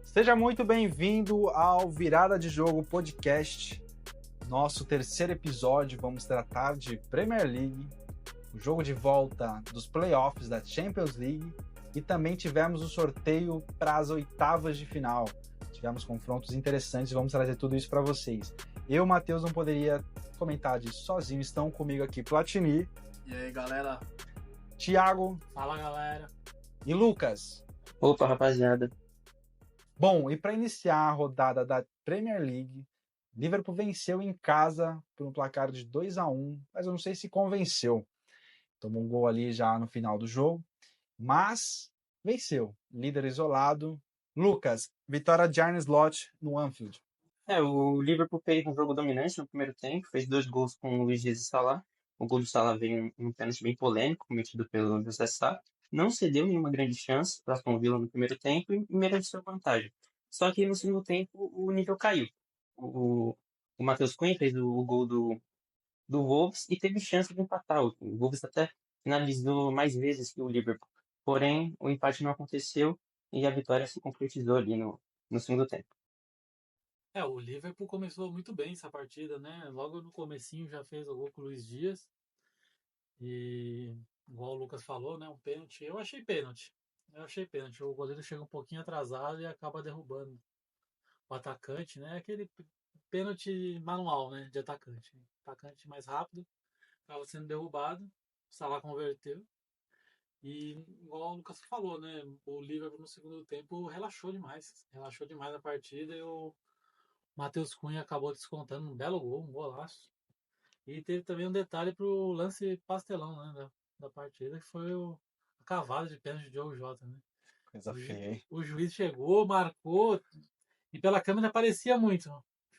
Seja muito bem-vindo ao Virada de Jogo Podcast. Nosso terceiro episódio, vamos tratar de Premier League, o jogo de volta dos playoffs da Champions League e também tivemos o sorteio para as oitavas de final. Tivemos confrontos interessantes e vamos trazer tudo isso para vocês. Eu, Matheus, não poderia comentar disso sozinho. Estão comigo aqui Platini. E aí, galera? Thiago. Fala, galera. E Lucas. Opa, rapaziada. Bom, e para iniciar a rodada da Premier League, Liverpool venceu em casa por um placar de 2-1, mas eu não sei se convenceu. Tomou um gol ali já no final do jogo, mas venceu. Líder isolado. Lucas, vitória de Arne Slot no Anfield. O Liverpool fez um jogo dominante no primeiro tempo, fez 2 gols com o Luiz Dias e Salah. O gol do Salah veio um pênalti bem polêmico, cometido pelo José Sá. Não cedeu nenhuma grande chance para Aston Villa no primeiro tempo e mereceu vantagem. Só que no segundo tempo o nível caiu. O Matheus Cunha fez o gol do Wolves e teve chance de empatar. O Wolves até finalizou mais vezes que o Liverpool. Porém, o empate não aconteceu e a vitória se concretizou ali no segundo tempo. O Liverpool começou muito bem essa partida, né? Logo no comecinho já fez o gol com o Luiz Dias. E, igual o Lucas falou, né? Um pênalti. Eu achei pênalti. O goleiro chega um pouquinho atrasado e acaba derrubando o atacante, né? Aquele pênalti manual, né? De atacante. Atacante mais rápido, acaba sendo derrubado. O Salah converteu. E, igual o Lucas falou, né? O Liverpool no segundo tempo relaxou demais. Relaxou demais a partida e o Matheus Cunha acabou descontando um belo gol, um golaço. E teve também um detalhe pro lance pastelão, né, da partida, que foi a cavada de pênalti de Diogo Jota, né? Coisa feia, hein? O juiz chegou, marcou, e pela câmera parecia muito,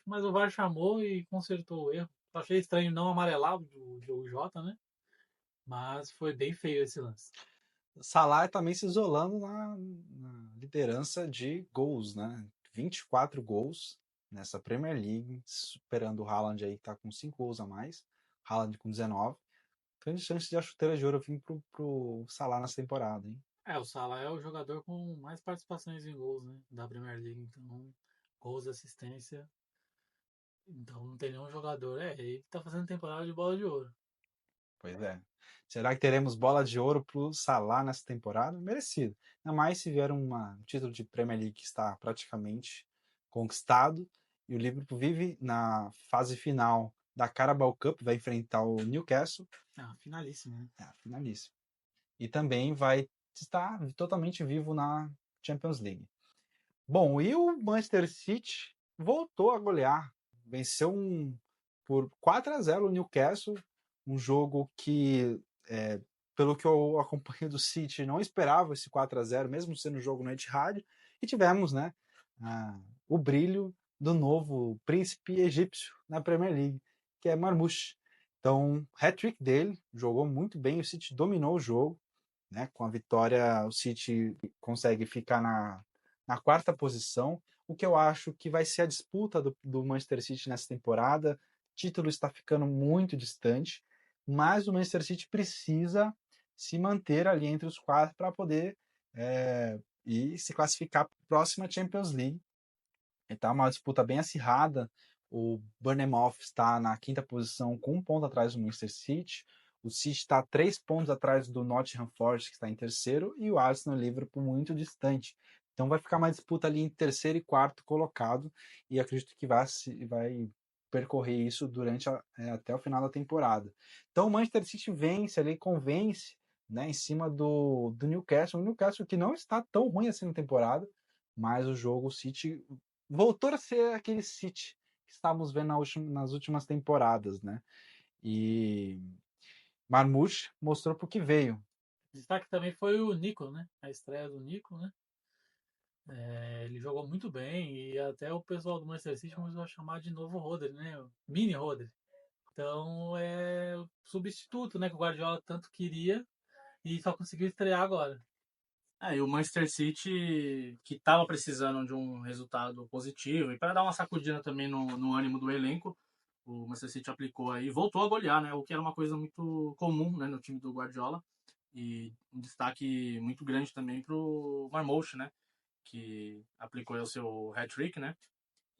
mas o VAR chamou e consertou o erro. Achei estranho não amarelar o Diogo Jota, né? Mas foi bem feio esse lance. Salah também se isolando na liderança de gols, né? 24 gols nessa Premier League, superando o Haaland aí, que tá com 5 gols a mais. Haaland com 19. Grande chance de a chuteira de ouro vir pro Salah nessa temporada, hein? O Salah é o jogador com mais participações em gols, né, da Premier League. Então, gols, assistência. Então, não tem nenhum jogador. Ele tá fazendo temporada de bola de ouro. Pois é. Será que teremos bola de ouro pro Salah nessa temporada? Merecido. Ainda mais se vier um título de Premier League que está praticamente conquistado e o Liverpool vive na fase final da Carabao Cup, vai enfrentar o Newcastle. Finalíssimo, né? Finalíssimo. E também vai estar totalmente vivo na Champions League. Bom, e o Manchester City voltou a golear. Venceu por 4-0 o Newcastle, um jogo que, pelo que eu acompanho do City, não esperava esse 4-0, mesmo sendo um jogo no Etihad. E tivemos, né, o brilho do novo príncipe egípcio na Premier League, que é Marmoush. Então, hat-trick dele, jogou muito bem, o City dominou o jogo, né? Com a vitória, o City consegue ficar na quarta posição, o que eu acho que vai ser a disputa do Manchester City nessa temporada. O título está ficando muito distante, mas o Manchester City precisa se manter ali entre os quatro para poder e se classificar para a próxima Champions League. Então, uma disputa bem acirrada. O Bournemouth está na quinta posição com um ponto atrás do Manchester City. O City está 3 pontos atrás do Nottingham Forest, que está em terceiro, e o Arsenal e o Liverpool muito distante. Então vai ficar uma disputa ali em terceiro e quarto colocado, e acredito que vai percorrer isso durante até o final da temporada. Então o Manchester City vence ali, convence, né, em cima do Newcastle. O Newcastle que não está tão ruim assim na temporada, mas o jogo, o City voltou a ser aquele City que estávamos vendo nas últimas temporadas, né? E Marmoush mostrou pro que veio. Destaque também foi o Nico, né? A estreia do Nico, né? Ele jogou muito bem e até o pessoal do Manchester City começou a chamar de novo Rodri, né? O Mini Rodri. Então é o substituto, né? Que o Guardiola tanto queria e só conseguiu estrear agora. E o Manchester City, que estava precisando de um resultado positivo, e para dar uma sacudida também no ânimo do elenco, o Manchester City aplicou aí, voltou a golear, né? O que era uma coisa muito comum, né, no time do Guardiola. E um destaque muito grande também para o Marmoush, né? que aplicou o seu hat-trick, né?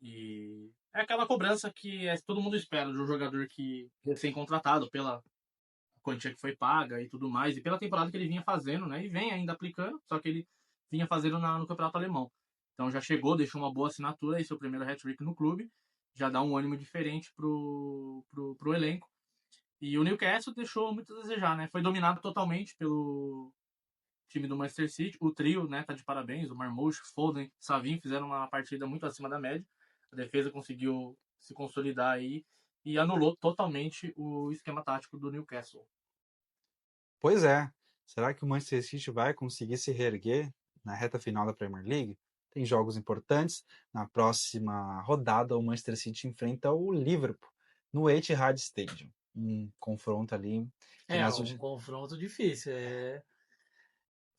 E é aquela cobrança que todo mundo espera de um jogador que recém-contratado pela quantia que foi paga e tudo mais, e pela temporada que ele vinha fazendo, né? E vem ainda aplicando, só que ele vinha fazendo no campeonato alemão. Então já chegou, deixou uma boa assinatura, esse é o primeiro hat-trick no clube, já dá um ânimo diferente pro elenco. E o Newcastle deixou muito a desejar, né? Foi dominado totalmente pelo time do Manchester City. O trio, né, tá de parabéns. O Marmoush, Foden, Savin fizeram uma partida muito acima da média. A defesa conseguiu se consolidar aí e anulou totalmente o esquema tático do Newcastle. Pois é. Será que o Manchester City vai conseguir se reerguer na reta final da Premier League? Tem jogos importantes. Na próxima rodada, o Manchester City enfrenta o Liverpool no Etihad Stadium. Um confronto ali que Um confronto difícil.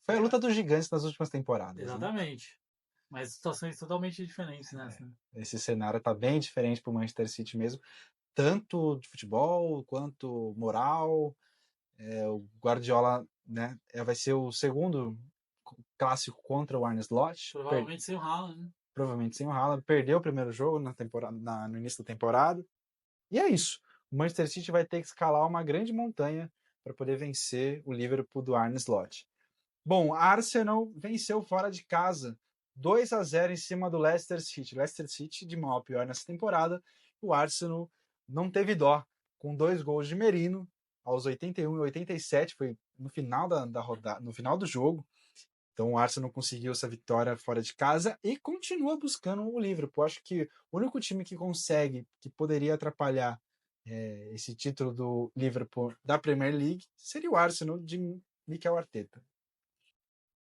foi a luta dos gigantes nas últimas temporadas. Exatamente. Né? Mas situações totalmente diferentes nessa. Esse cenário está bem diferente para o Manchester City mesmo, tanto de futebol quanto moral. O Guardiola, né, vai ser o segundo clássico contra o Arne Slot. Provavelmente sem o Haaland, né? Provavelmente sem o Haaland. Perdeu o primeiro jogo no início da temporada. E é isso. O Manchester City vai ter que escalar uma grande montanha para poder vencer o Liverpool do Arne Slot. Bom, Arsenal venceu fora de casa 2-0 em cima do Leicester City. Leicester City de mal a pior nessa temporada. O Arsenal não teve dó, com 2 gols de Merino aos 81 e 87, foi no final da rodada, no final do jogo. Então o Arsenal conseguiu essa vitória fora de casa e continua buscando o Liverpool. Acho que o único time que consegue, que poderia atrapalhar esse título do Liverpool da Premier League, seria o Arsenal de Mikel Arteta.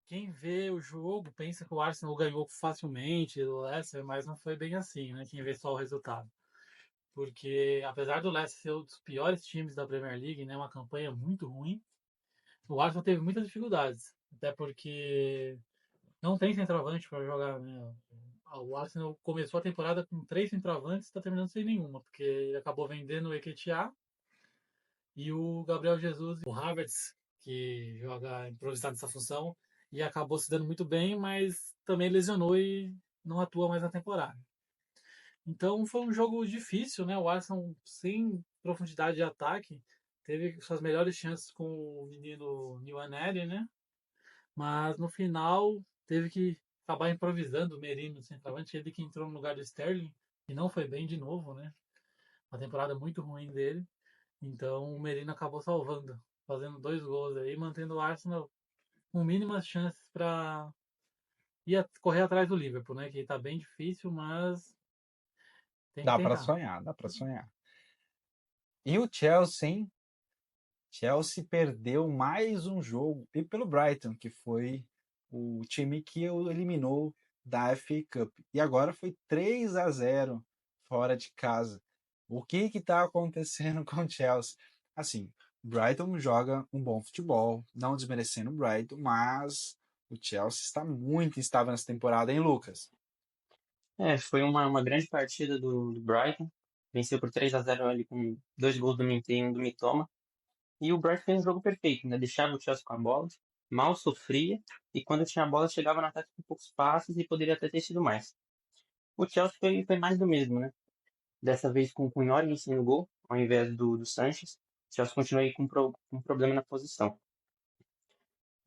Quem vê o jogo pensa que o Arsenal ganhou facilmente do Leicester, mas não foi bem assim, né? Quem vê só o resultado. Porque apesar do Leicester ser um dos piores times da Premier League, né, uma campanha muito ruim, o Arsenal teve muitas dificuldades. Até porque não tem centroavante para jogar, né? O Arsenal começou a temporada com 3 centroavantes e está terminando sem nenhuma, porque ele acabou vendendo o Eketia e o Gabriel Jesus, o Havertz, que joga improvisado nessa função, e acabou se dando muito bem, mas também lesionou e não atua mais na temporada. Então foi um jogo difícil, né? O Arsenal sem profundidade de ataque teve suas melhores chances com o menino Nwaneri, né? Mas no final teve que acabar improvisando o Merino no centroavante, ele que entrou no lugar do Sterling e não foi bem de novo, né? Uma temporada muito ruim dele. Então o Merino acabou salvando, fazendo 2 gols aí, mantendo o Arsenal com mínimas chances para correr atrás do Liverpool, né? Que tá bem difícil, mas tem que Dá para tentar. sonhar, dá para sonhar. E o Chelsea, hein? Chelsea perdeu mais um jogo e pelo Brighton, que foi o time que o eliminou da FA Cup. E agora foi 3-0 fora de casa. O que está acontecendo com o Chelsea? Assim, o Brighton joga um bom futebol, não desmerecendo o Brighton, mas o Chelsea está muito instável nessa temporada, hein, Lucas? Foi uma grande partida do Brighton. Venceu por 3-0 ali com 2 gols do Mintê e um do Mitoma. E o Brighton fez um jogo perfeito, né? Deixava o Chelsea com a bola, mal sofria, e quando tinha a bola chegava no ataque com poucos passes e poderia até ter sido mais. O Chelsea foi mais do mesmo, né? Dessa vez com o Cunhori no gol, ao invés do Sanches. O Chelsea continua aí com um problema na posição.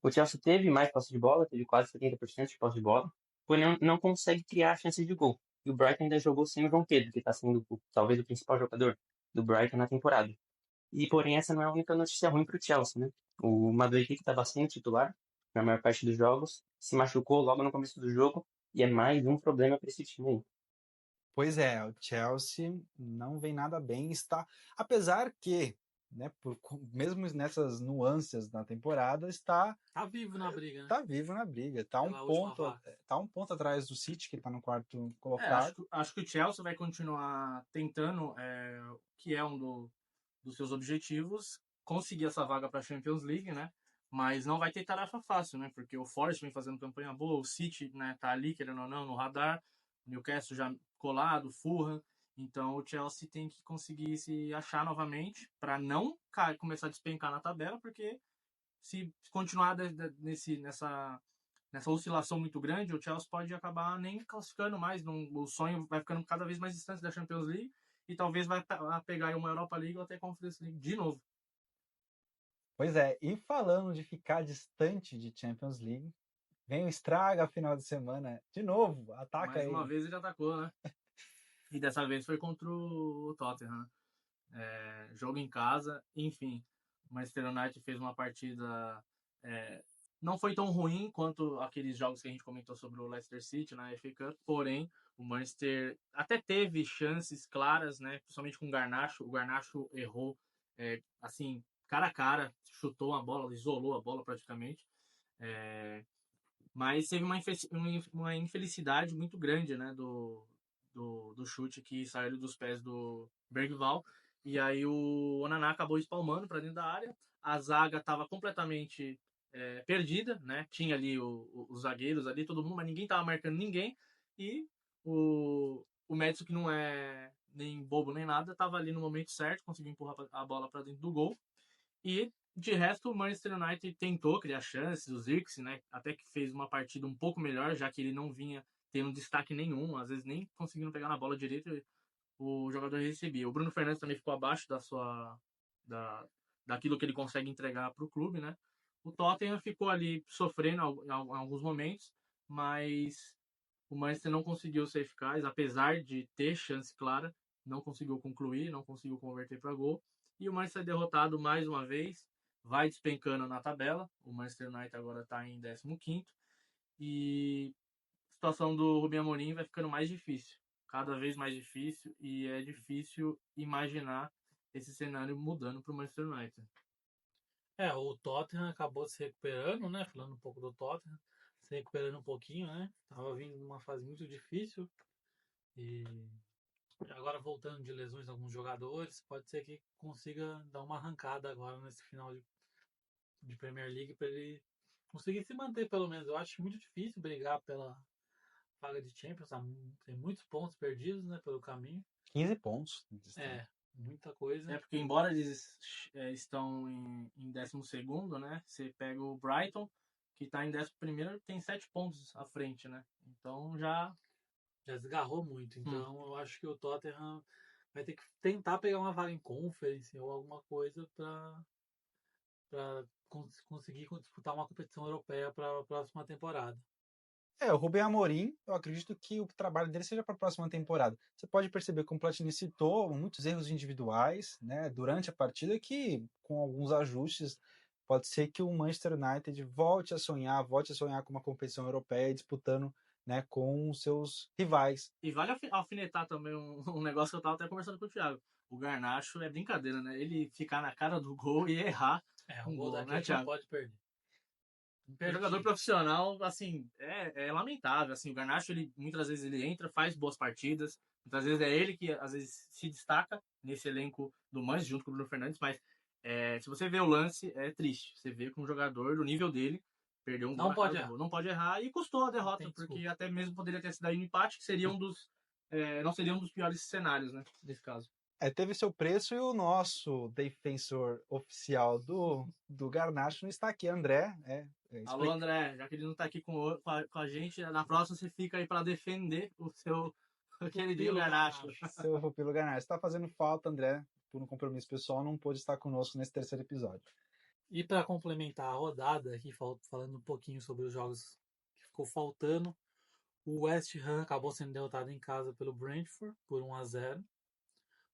O Chelsea teve mais posse de bola, teve quase 70% de posse de bola, porém não consegue criar chances de gol. E o Brighton ainda jogou sem o João Pedro, que está sendo talvez o principal jogador do Brighton na temporada. E porém essa não é a única notícia ruim para o Chelsea, né? O Madueke, que estava sendo titular na maior parte dos jogos, se machucou logo no começo do jogo e é mais um problema para esse time aí. Pois é, o Chelsea não vem nada bem, está, apesar que, né, mesmo nessas nuances na temporada, está Tá vivo na briga, né? tá vivo na briga, tá Pela última vaga. tá um ponto atrás do City, que está no quarto colocado. Acho que o Chelsea vai continuar tentando, que é dos seus objetivos, conseguir essa vaga para a Champions League, né? Mas não vai ter tarefa fácil, né? Porque o Forest vem fazendo campanha boa, o City, né, tá ali, querendo ou não, no radar, o Newcastle já colado, Fulham. Então o Chelsea tem que conseguir se achar novamente para não começar a despencar na tabela, porque se continuar nessa nessa oscilação muito grande, o Chelsea pode acabar nem classificando mais. O sonho vai ficando cada vez mais distante da Champions League e talvez vai pegar uma Europa League ou até Conference League de novo. Pois é, e falando de ficar distante de Champions League, vem o Estraga final de semana de novo, ataca Mais uma ele. vez ele atacou, né? E dessa vez foi contra o Tottenham. Jogo em casa, enfim. O Manchester United fez uma partida. Não foi tão ruim quanto aqueles jogos que a gente comentou sobre o Leicester City na FA Cup, porém o Manchester até teve chances claras, né? Principalmente com o Garnacho. O Garnacho errou, assim, cara a cara, chutou a bola, isolou a bola praticamente. Mas teve uma infelicidade muito grande, né? Do chute que saiu dos pés do Bergvall. E aí o Onaná acabou espalmando para dentro da área. A zaga estava completamente perdida, né? Tinha ali os zagueiros ali, todo mundo, mas ninguém estava marcando ninguém. E o Madison, que não é nem bobo nem nada, estava ali no momento certo, conseguiu empurrar a bola para dentro do gol. E de resto, o Manchester United tentou criar chances, o Zirkzee, né, até que fez uma partida um pouco melhor, já que ele não vinha tendo destaque nenhum, às vezes nem conseguindo pegar na bola direito, o jogador recebia. O Bruno Fernandes também ficou abaixo daquilo que ele consegue entregar para o clube, né? O Tottenham ficou ali sofrendo em alguns momentos, mas o Manchester não conseguiu ser eficaz, apesar de ter chance clara, não conseguiu concluir, não conseguiu converter para gol. E o Manchester derrotado mais uma vez, vai despencando na tabela. O Manchester United agora está em 15º. E a situação do Rubem Amorim vai ficando mais difícil, cada vez mais difícil, e é difícil imaginar esse cenário mudando para o Manchester United. O Tottenham acabou se recuperando, né? Falando um pouco do Tottenham, se recuperando um pouquinho, né? Tava vindo numa fase muito difícil e agora voltando de lesões de alguns jogadores, pode ser que consiga dar uma arrancada agora nesse final de Premier League para ele conseguir se manter pelo menos. Eu acho muito difícil brigar pela vaga de Champions, tem muitos pontos perdidos, né, pelo caminho. 15 pontos. de distância. Muita coisa. Porque embora eles estão em 12º, né? Você pega o Brighton, que está em 11º, tem 7 pontos à frente, né? Então já desgarrou muito. Então eu acho que o Tottenham vai ter que tentar pegar uma vaga em Conference ou alguma coisa para conseguir disputar uma competição europeia para a próxima temporada. O Rubem Amorim, eu acredito que o trabalho dele seja para a próxima temporada. Você pode perceber que o Platini citou muitos erros individuais, né, durante a partida, que com alguns ajustes pode ser que o Manchester United volte a sonhar com uma competição europeia disputando, né, com os seus rivais. E vale alfinetar também um negócio que eu tava até conversando com o Thiago. O Garnacho é brincadeira, né? Ele ficar na cara do gol e errar um gol daquele né, Thiago? não pode perder. Jogador profissional, assim, é lamentável. Assim, o Garnacho, muitas vezes ele entra, faz boas partidas. Muitas vezes é ele que, às vezes, se destaca nesse elenco do Manchester, junto com o Bruno Fernandes. Mas se você vê o lance, é triste. Você vê que um jogador do nível dele perdeu um gol não pode errar. Não pode errar e custou a derrota, porque até mesmo poderia ter sido aí um empate, que seria não seria um dos piores cenários, né, nesse caso. Teve seu preço, e o nosso defensor oficial do Garnacho não está aqui, André. Alô, André, já que ele não está aqui com a gente, na próxima você fica aí para defender o seu queridinho Garnacho. Seu Pupilo Garnacho. Está fazendo falta, André, por um compromisso pessoal, não pôde estar conosco nesse terceiro episódio. E para complementar a rodada, aqui falando um pouquinho sobre os jogos que ficou faltando, o West Ham acabou sendo derrotado em casa pelo Brentford por 1-0.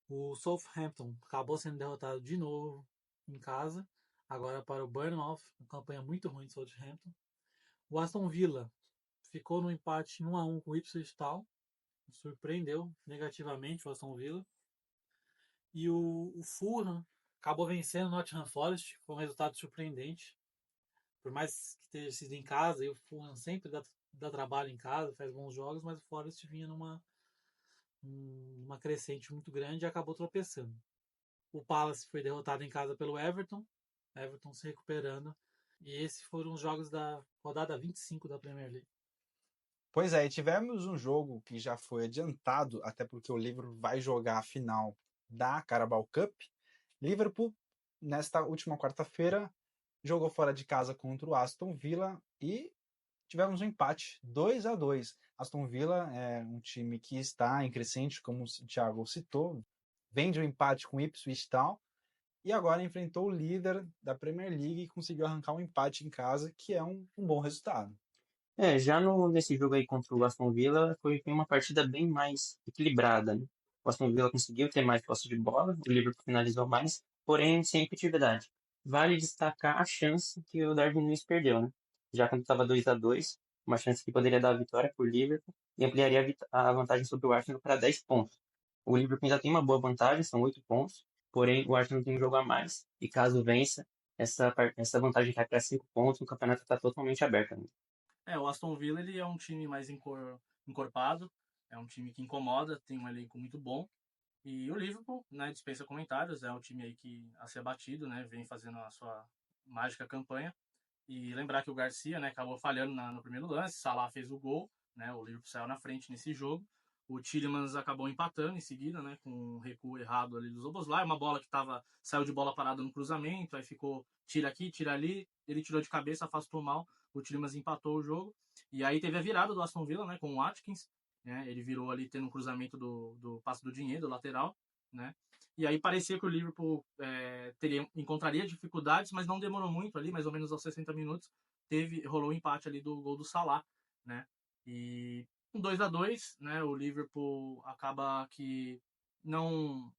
O Southampton acabou sendo derrotado de novo em casa, agora para o Bournemouth, uma campanha muito ruim de Southampton. O Aston Villa ficou no empate 1-1 com o Ipswich Town, surpreendeu negativamente o Aston Villa. E o Fulham acabou vencendo o Nottingham Forest, foi um resultado surpreendente. Por mais que tenha sido em casa, e o Fulham sempre dá trabalho em casa, faz bons jogos, mas o Forest vinha numa crescente muito grande e acabou tropeçando. O Palace foi derrotado em casa pelo Everton se recuperando. E esses foram os jogos da rodada 25 da Premier League. Pois é, e tivemos um jogo que já foi adiantado, até porque o Liverpool vai jogar a final da Carabao Cup. Liverpool, nesta última quarta-feira, jogou fora de casa contra o Aston Villa e tivemos um empate 2-2. Aston Villa é um time que está em crescente, como o Thiago citou, vem de um empate com o Ipswich Town e agora enfrentou o líder da Premier League e conseguiu arrancar um empate em casa, que é um bom resultado. Já nesse jogo aí contra o Aston Villa, foi uma partida bem mais equilibrada, né? O Aston Villa conseguiu ter mais posse de bola, o Liverpool finalizou mais, porém sem efetividade. Vale destacar a chance que o Darwin Núñez perdeu, né? Já quando estava 2-2, uma chance que poderia dar a vitória para o Liverpool e ampliaria a vantagem sobre o Arsenal para 10 pontos. O Liverpool ainda tem uma boa vantagem, são 8 pontos, porém o Arsenal tem um jogo a mais, e caso vença, essa vantagem cai para 5 pontos, o campeonato está totalmente aberto ainda. O Aston Villa ele é um time mais encorpado, é um time que incomoda, tem um elenco muito bom. E o Liverpool, né, dispensa comentários, é um time aí que a ser batido, né, vem fazendo a sua mágica campanha. E lembrar que o Garcia, né, acabou falhando no primeiro lance, Salah fez o gol, né, o Liverpool saiu na frente nesse jogo. O Tielemans acabou empatando em seguida, né, com um recuo errado ali do Szoboszlai, uma bola que saiu de bola parada no cruzamento, aí ficou tira aqui, tira ali, ele tirou de cabeça, afastou mal, o Tielemans empatou o jogo. E aí teve a virada do Aston Villa, né, com o Watkins, né, ele virou ali tendo um cruzamento do passe do Dinheiro, do lateral, né. E aí parecia que o Liverpool encontraria dificuldades, mas não demorou muito ali, mais ou menos aos 60 minutos, rolou o empate ali do gol do Salah, né? E com 2-2, né, o Liverpool acaba que não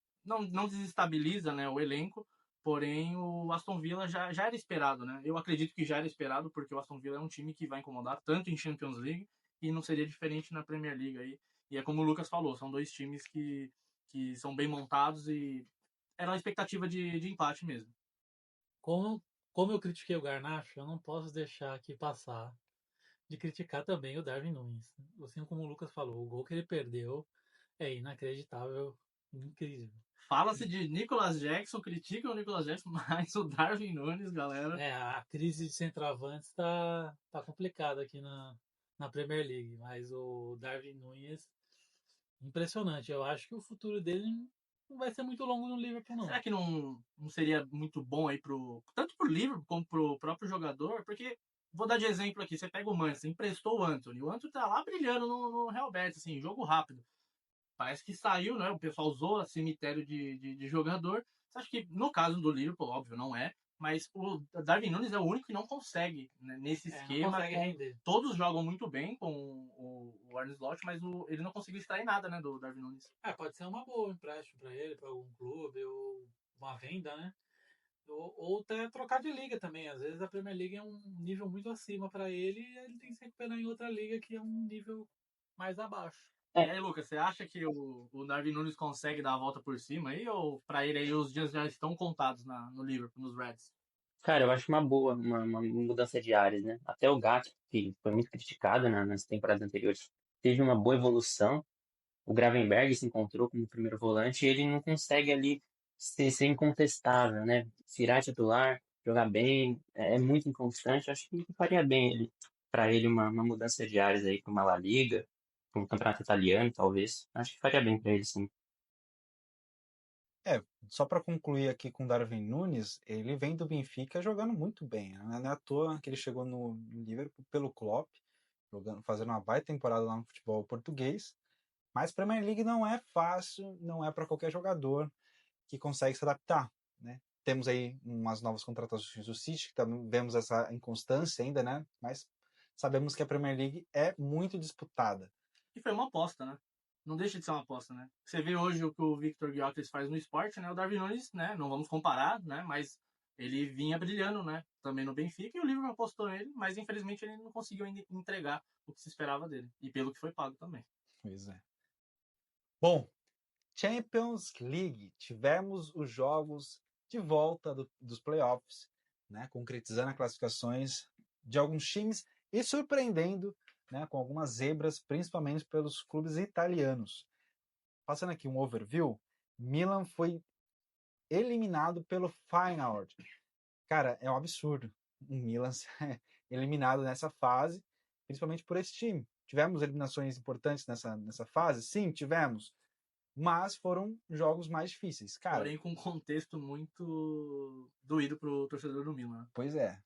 desestabiliza, né, o elenco, porém o Aston Villa já era esperado, né? Eu acredito que já era esperado, porque o Aston Villa é um time que vai incomodar tanto em Champions League e não seria diferente na Premier League aí. E é como o Lucas falou, são dois times que são bem montados e era uma expectativa de empate mesmo. Como eu critiquei o Garnacho, eu não posso deixar aqui passar de criticar também o Darwin Núñez. Assim como o Lucas falou, o gol que ele perdeu é inacreditável, incrível. Fala-se de Nicolas Jackson, critica o Nicolas Jackson, mas o Darwin Núñez, galera... A crise de centroavantes tá complicada aqui na Premier League, mas o Darwin Núñez, impressionante. Eu acho que o futuro dele não vai ser muito longo no Liverpool, não. Será que não seria muito bom aí tanto pro Liverpool como pro próprio jogador? Porque, vou dar de exemplo aqui, você pega o Manchester, emprestou o Antony tá lá brilhando no Real Betis, assim, jogo rápido. Parece que saiu, né? O pessoal usou a cemitério de jogador. Você acha que, no caso do Liverpool, óbvio, não é, mas o Darwin Núñez é o único que não consegue, né, nesse esquema. Não consegue render. Todos jogam muito bem com o Arne Slot, mas ele não conseguiu extrair nada, né, do Darwin Núñez. Pode ser uma boa empréstimo para ele, para algum clube, ou uma venda, né? Ou até trocar de liga também. Às vezes a Premier League é um nível muito acima para ele e ele tem que se recuperar em outra liga que é um nível mais abaixo. E aí, Lucas, você acha que o Darwin Núñez consegue dar a volta por cima aí, ou para ele aí os dias já estão contados no Liverpool, nos Reds? Cara, eu acho uma boa, uma mudança de áreas, né? Até o Gatto, que foi muito criticado, né, nas temporadas anteriores, teve uma boa evolução. O Gravenberg se encontrou como primeiro volante e ele não consegue ali ser incontestável, né? Virar titular, jogar bem, é muito inconstante. Acho que faria bem para ele uma mudança de áreas aí para uma La Liga, para um campeonato italiano, talvez. Acho que faria bem para ele, sim. Só para concluir aqui com o Darwin Núñez, ele vem do Benfica jogando muito bem, né? Não é à toa que ele chegou no Liverpool pelo Klopp, fazendo uma baita temporada lá no futebol português. Mas Premier League não é fácil, não é para qualquer jogador que consegue se adaptar, né? Temos aí umas novas contratações do City, que também vemos essa inconstância ainda, né? Mas sabemos que a Premier League é muito disputada. E foi uma aposta, né? Não deixa de ser uma aposta, né? Você vê hoje o que o Victor Gyökeres faz no esporte, né? O Darwin Núñez, né? Não vamos comparar, né? Mas ele vinha brilhando, né? Também no Benfica e o Liverpool apostou nele, mas infelizmente ele não conseguiu ainda entregar o que se esperava dele. E pelo que foi pago também. Pois é. Bom, Champions League. Tivemos os jogos de volta dos playoffs, né? Concretizando as classificações de alguns times e surpreendendo, né, com algumas zebras, principalmente pelos clubes italianos. Passando aqui um overview, Milan foi eliminado pelo Feyenoord. Cara, é um absurdo o Milan ser eliminado nessa fase, principalmente por esse time. Tivemos eliminações importantes nessa fase? Sim, tivemos. Mas foram jogos mais difíceis. Cara, porém, com um contexto muito doído pro torcedor do Milan. Pois é.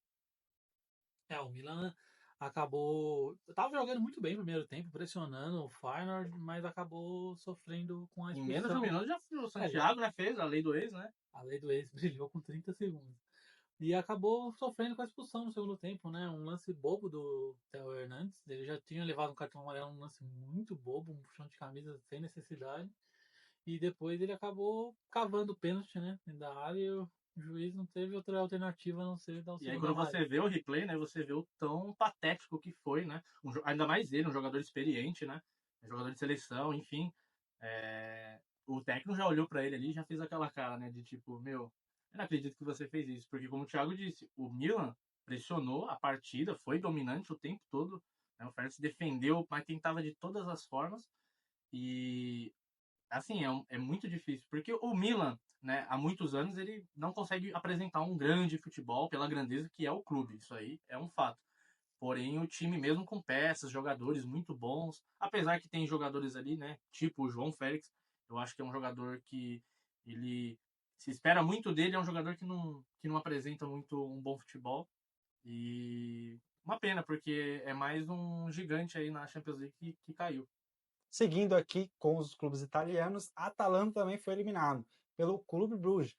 O Milan acabou. Tava jogando muito bem no primeiro tempo, pressionando o Feyenoord, mas acabou sofrendo com a Em menos de um expulsão. minuto já o Santiago, né, fez a lei do ex, né? A lei do ex brilhou com 30 segundos. E acabou sofrendo com a expulsão no segundo tempo, né? Um lance bobo do Theo Hernandes. Ele já tinha levado um cartão amarelo, um lance muito bobo, um puxão de camisa sem necessidade. E depois ele acabou cavando o pênalti, né? Dentro da área e o juiz não teve outra alternativa a não ser dar o E aí segundo quando amarelo. você vê o replay, né, você vê o tão patético que foi, né? Ainda mais ele, um jogador experiente, né? Um jogador de seleção, enfim. O técnico já olhou pra ele ali e já fez aquela cara, né, de tipo, meu, eu não acredito que você fez isso, porque como o Thiago disse, o Milan pressionou a partida, foi dominante o tempo todo, né? O Feyenoord se defendeu, mas tentava de todas as formas e assim, é muito difícil, porque o Milan, né, há muitos anos ele não consegue apresentar um grande futebol pela grandeza que é o clube, isso aí é um fato. Porém, o time mesmo com peças, jogadores muito bons, apesar que tem jogadores ali, né, tipo o João Félix, eu acho que é um jogador que ele se espera muito dele, é um jogador que não apresenta muito um bom futebol e uma pena, porque é mais um gigante aí na Champions League que caiu. Seguindo aqui com os clubes italianos, a Atalanta também foi eliminado pelo Clube Bruges.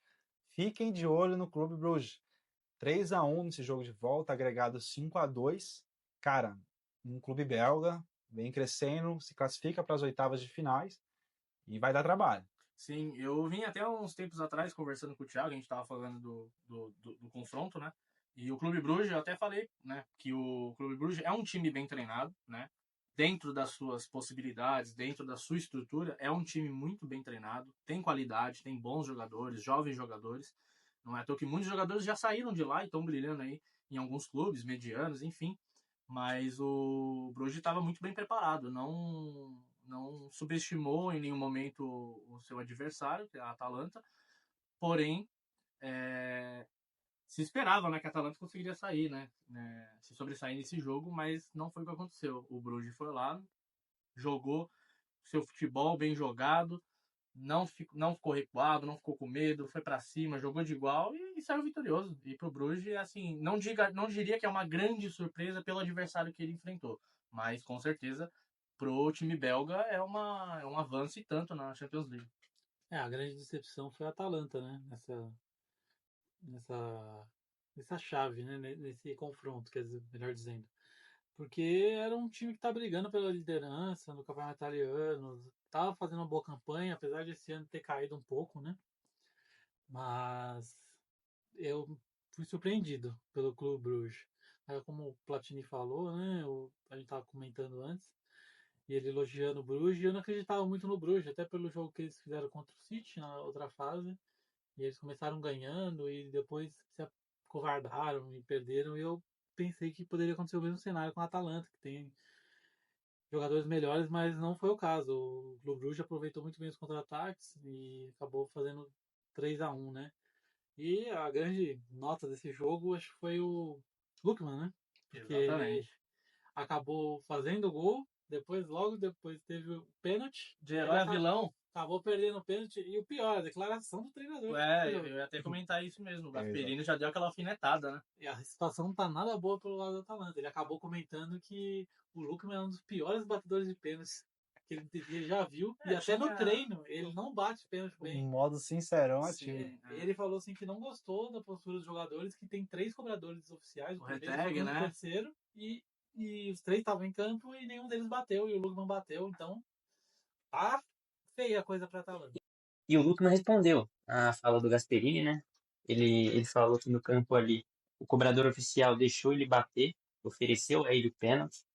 Fiquem de olho no Clube Bruges. 3-1 nesse jogo de volta, agregado 5-2. Cara, um clube belga, vem crescendo, se classifica para as oitavas de finais e vai dar trabalho. Sim, eu vim até uns tempos atrás conversando com o Thiago, a gente estava falando do confronto, né? E o Clube Bruges, eu até falei, né, que o Clube Bruges é um time bem treinado, né? Dentro das suas possibilidades, dentro da sua estrutura, é um time muito bem treinado, tem qualidade, tem bons jogadores, jovens jogadores. Não é à toa que muitos jogadores já saíram de lá e estão brilhando aí em alguns clubes medianos, enfim. Mas o Bruges estava muito bem preparado, não subestimou em nenhum momento o seu adversário, que é a Atalanta, porém se esperava, né, que a Atalanta conseguiria sair, né, se sobressair nesse jogo, mas não foi o que aconteceu. O Bruges foi lá, jogou seu futebol bem jogado, não ficou recuado, não ficou com medo, foi para cima, jogou de igual e saiu vitorioso. E pro Bruges, assim, não diria que é uma grande surpresa pelo adversário que ele enfrentou, mas com certeza pro time belga é um avanço e tanto na Champions League. A grande decepção foi a Atalanta, né? Nessa, nessa chave, né? Nesse confronto, quer dizer, melhor dizendo. Porque era um time que tá brigando pela liderança no campeonato italiano, tava fazendo uma boa campanha, apesar de esse ano ter caído um pouco, né? Mas eu fui surpreendido pelo Clube Bruges. Como o Platini falou, né? A gente tava comentando antes, e ele elogiando o Bruges, e eu não acreditava muito no Bruges, até pelo jogo que eles fizeram contra o City na outra fase. E eles começaram ganhando e depois se acovardaram e perderam. E eu pensei que poderia acontecer o mesmo cenário com a Atalanta, que tem jogadores melhores, mas não foi o caso. O Clube Bruges aproveitou muito bem os contra-ataques e acabou fazendo 3-1, né? E a grande nota desse jogo acho que foi o Lookman, né? Porque ele Exatamente. acabou fazendo o gol, depois, logo depois, teve o pênalti. De Ele herói a vilão, acabou perdendo o pênalti. E o pior, a declaração do treinador. eu ia até comentar isso mesmo. O Gasperini Exato. já deu aquela alfinetada, né? E a situação não tá nada boa pelo lado do Atalanta. Ele acabou comentando que o Lukman é um dos piores batedores de pênaltis que ele já viu. E até no treino, ele não bate pênalti Um bem. modo sincerão ativo. Sim, Ele falou assim que não gostou da postura dos jogadores, que tem 3 cobradores oficiais, o o primeiro, o Reteg, segundo e o né? terceiro, e os 3 estavam em campo e nenhum deles bateu, e o Lukman bateu, então tá feia a coisa pra Atalanta. E o Lukman respondeu à fala do Gasperini, né? Ele falou que no campo ali o cobrador oficial deixou ele bater, ofereceu a ele o pênalti.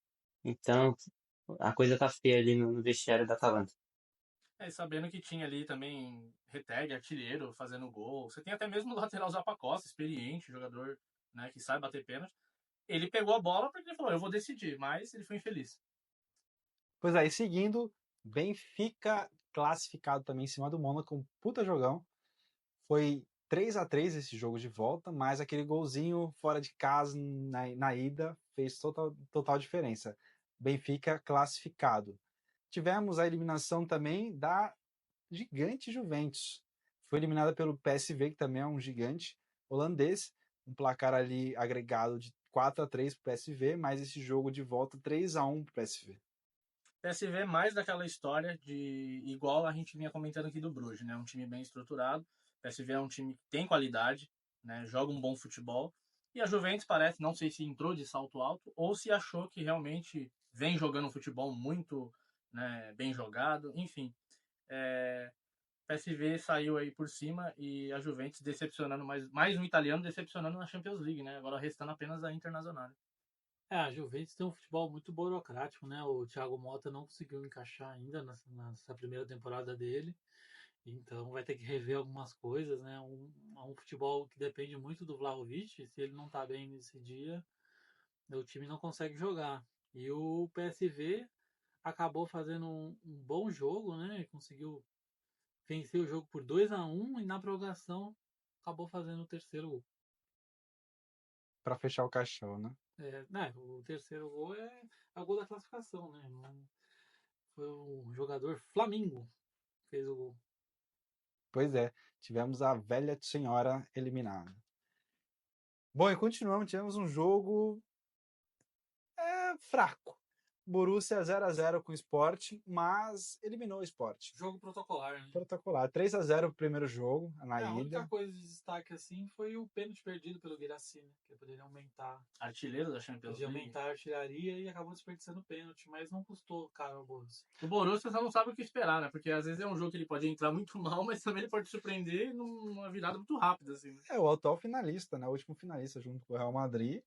Então a coisa tá feia ali no vestiário da Atalanta. E sabendo que tinha ali também Reteg, artilheiro, fazendo gol. Você tem até mesmo o lateral Zappacosta, experiente, jogador, né, que sabe bater pênalti. Ele pegou a bola porque ele falou, eu vou decidir, mas ele foi infeliz. Pois aí, seguindo, Benfica classificado também em cima do Mônaco, um puta jogão. Foi 3-3 esse jogo de volta, mas aquele golzinho fora de casa na ida fez total diferença. Benfica classificado. Tivemos a eliminação também da gigante Juventus. Foi eliminada pelo PSV, que também é um gigante holandês, um placar ali agregado de 4-3 pro PSV, mas esse jogo de volta 3-1 pro PSV. PSV é mais daquela história de igual a gente vinha comentando aqui do Bruges, né? Um time bem estruturado. PSV é um time que tem qualidade, né? Joga um bom futebol. E a Juventus parece, não sei se entrou de salto alto ou se achou que realmente vem jogando um futebol muito, né, bem jogado. Enfim, PSV saiu aí por cima e a Juventus decepcionando mais um italiano decepcionando na Champions League, né? Agora restando apenas a Internazionale. A Juventus tem um futebol muito burocrático, né? O Thiago Motta não conseguiu encaixar ainda nessa primeira temporada dele. Então vai ter que rever algumas coisas, né? Um futebol que depende muito do Vlahovic. Se ele não tá bem nesse dia, o time não consegue jogar. E o PSV acabou fazendo um bom jogo, né? Conseguiu vencer o jogo por 2-1 e na prorrogação acabou fazendo o terceiro gol. Pra fechar o caixão, né? Né, o terceiro gol é o gol da classificação, né? Foi o jogador Flamengo que fez o gol. Pois é, tivemos a velha senhora eliminada. Bom, e continuamos, tivemos um jogo fraco. Borussia 0-0 com o Sport, mas eliminou o Sport. Jogo protocolar, né? Protocolar. 3-0 o primeiro jogo, na A única ida. coisa de destaque assim foi o pênalti perdido pelo Guirassy, né? Que poderia aumentar. Artilheiro da Champions Podia League. aumentar a artilharia e acabou desperdiçando o pênalti, mas não custou caro ao Borussia. O Borussia só não sabe o que esperar, né? Porque às vezes é um jogo que ele pode entrar muito mal, mas também ele pode surpreender numa virada muito rápida, assim. O atual finalista, né? O último finalista junto com o Real Madrid.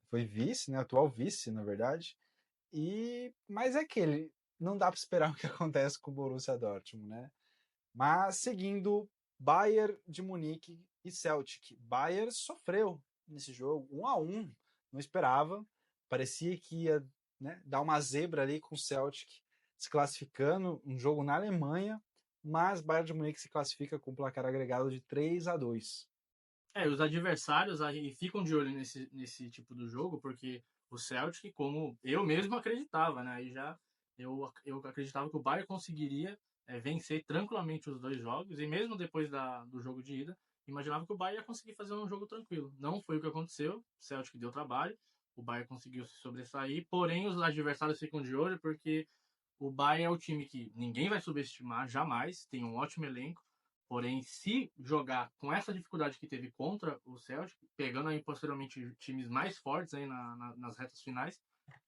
Foi vice, né? Atual vice, na verdade. Mas é aquele. Não dá para esperar o que acontece com o Borussia Dortmund, né? Mas seguindo Bayern de Munique e Celtic. Bayern sofreu nesse jogo, 1-1. Não esperava. Parecia que ia, né, dar uma zebra ali com o Celtic se classificando. Um jogo na Alemanha. Mas Bayern de Munique se classifica com um placar agregado de 3-2. Os adversários aí ficam de olho nesse tipo do jogo, porque o Celtic, como eu mesmo acreditava, né? Aí já eu acreditava que o Bayern conseguiria vencer tranquilamente os dois jogos, e mesmo depois do jogo de ida, imaginava que o Bayern ia conseguir fazer um jogo tranquilo. Não foi o que aconteceu, o Celtic deu trabalho, o Bayern conseguiu se sobressair, porém os adversários ficam de olho, porque o Bayern é o time que ninguém vai subestimar, jamais, tem um ótimo elenco. Porém, se jogar com essa dificuldade que teve contra o Celtic, pegando aí posteriormente times mais fortes aí nas retas finais,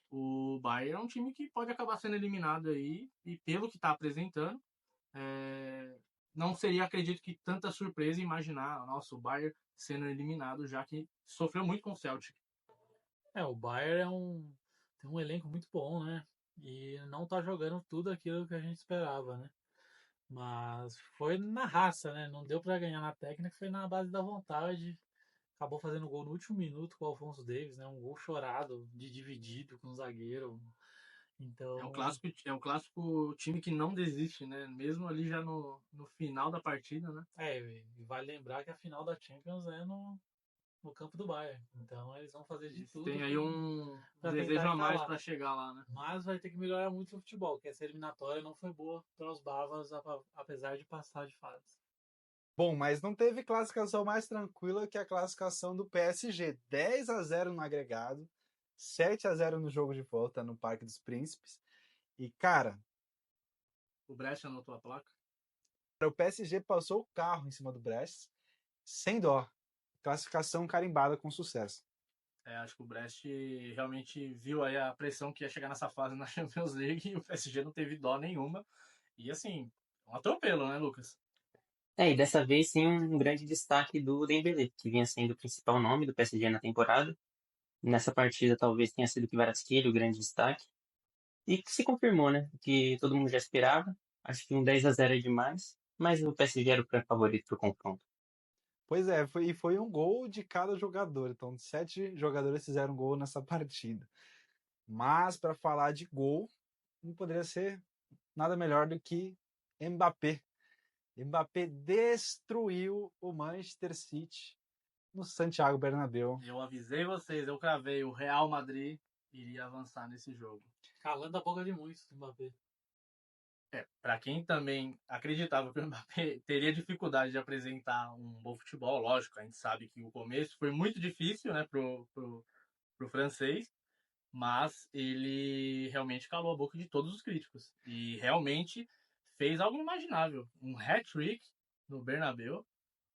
o Bayern é um time que pode acabar sendo eliminado aí, e pelo que está apresentando, não seria, acredito que, tanta surpresa imaginar nossa, o Bayern sendo eliminado, já que sofreu muito com o Celtic. O Bayern tem um elenco muito bom, né? E não tá jogando tudo aquilo que a gente esperava, né? Mas foi na raça, né? Não deu para ganhar na técnica, foi na base da vontade. Acabou fazendo gol no último minuto com o Alphonso Davies, né? Um gol chorado, de dividido com o zagueiro. Então, É um clássico time que não desiste, né? Mesmo ali já no final da partida, né? e vale lembrar que a final da Champions é no campo do Bayern. Então eles vão fazer de tudo. Tem aí um pra desejo tentar a mais escalar. para chegar lá, né? Mas vai ter que melhorar muito o futebol, que essa eliminatória não foi boa para os bárbaros, apesar de passar de fase. Bom, mas não teve classificação mais tranquila que a classificação do PSG. 10-0 no agregado, 7-0 no jogo de volta no Parque dos Príncipes. E, cara, O Brest anotou a placa. o PSG passou o carro em cima do Brest, sem dó. Classificação carimbada com sucesso. Acho que o Brest realmente viu aí a pressão que ia chegar nessa fase na Champions League e o PSG não teve dó nenhuma. E assim, um atropelo, né, Lucas? E dessa vez sim um grande destaque do Dembélé, que vinha sendo o principal nome do PSG na temporada. Nessa partida talvez tenha sido o Kvaratskhelia o grande destaque. E que se confirmou, né? Que todo mundo já esperava. Acho que um 10-0 é demais, mas o PSG era o franco favorito pro confronto. Pois é, foi um gol de cada jogador. Então, 7 jogadores fizeram gol nessa partida. Mas, para falar de gol, não poderia ser nada melhor do que Mbappé. Mbappé destruiu o Manchester City no Santiago Bernabéu. Eu avisei vocês, eu cravei, o Real Madrid iria avançar nesse jogo. Calando a boca de muitos, Mbappé. Para quem também acreditava que o Mbappé teria dificuldade de apresentar um bom futebol, lógico, a gente sabe que o começo foi muito difícil, né, pro pro francês, mas ele realmente calou a boca de todos os críticos. E realmente fez algo inimaginável. Um hat-trick no Bernabéu,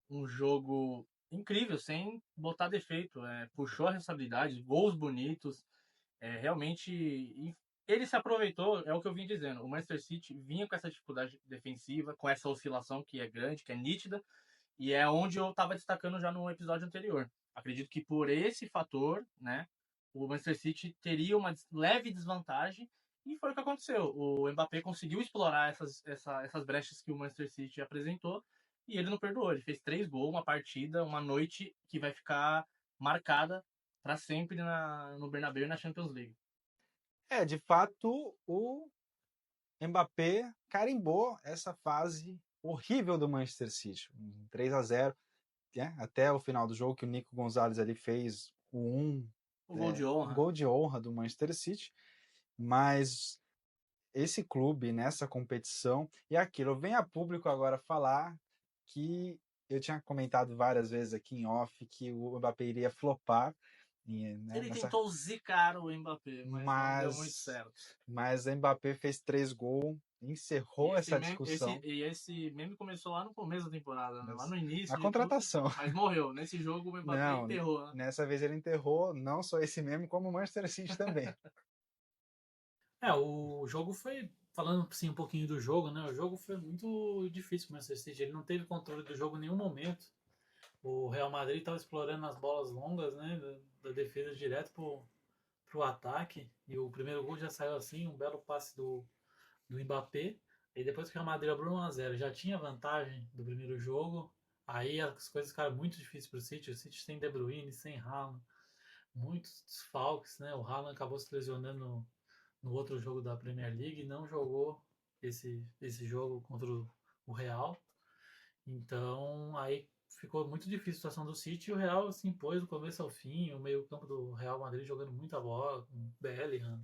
um jogo incrível, sem botar defeito. Puxou a responsabilidade, gols bonitos. Realmente, ele se aproveitou, é o que eu vim dizendo. O Manchester City vinha com essa dificuldade defensiva, com essa oscilação que é grande, que é nítida, e é onde eu estava destacando já no episódio anterior. Acredito que por esse fator, né, o Manchester City teria uma leve desvantagem, e foi o que aconteceu. O Mbappé conseguiu explorar essas brechas que o Manchester City apresentou, e ele não perdoou. Ele fez 3 gols, uma partida, uma noite que vai ficar marcada para sempre no Bernabéu e na Champions League. De fato, o Mbappé carimbou essa fase horrível do Manchester City. 3-0, até o final do jogo, que o Nico Gonzalez ali fez o gol de honra do Manchester City. Mas esse clube nessa competição, e aquilo, vem a público agora falar que eu tinha comentado várias vezes aqui em off que o Mbappé iria flopar. Ele tentou zicar o Mbappé, mas não deu muito certo. Mas o Mbappé fez 3 gols, encerrou essa discussão. Esse meme começou lá no começo da temporada, né? Lá no início. A contratação. Mas morreu. Nesse jogo o Mbappé enterrou. Né? Nessa vez ele enterrou não só esse meme, como o Manchester City também. O jogo foi, falando assim um pouquinho do jogo, né? O jogo foi muito difícil para o Manchester City. Ele não teve controle do jogo em nenhum momento. O Real Madrid estava explorando as bolas longas, né? Da defesa direto pro ataque. E o primeiro gol já saiu assim, um belo passe do Mbappé. E depois que o Real Madrid abriu 1-0, já tinha vantagem do primeiro jogo. Aí as coisas ficaram muito difíceis para o City. O City sem De Bruyne, sem Haaland. Muitos desfalques, né? O Haaland acabou se lesionando no outro jogo da Premier League e não jogou esse jogo contra o Real. Então, aí ficou muito difícil a situação do City e o Real se impôs do começo ao fim. O meio-campo do Real Madrid jogando muita bola, com Bellingham.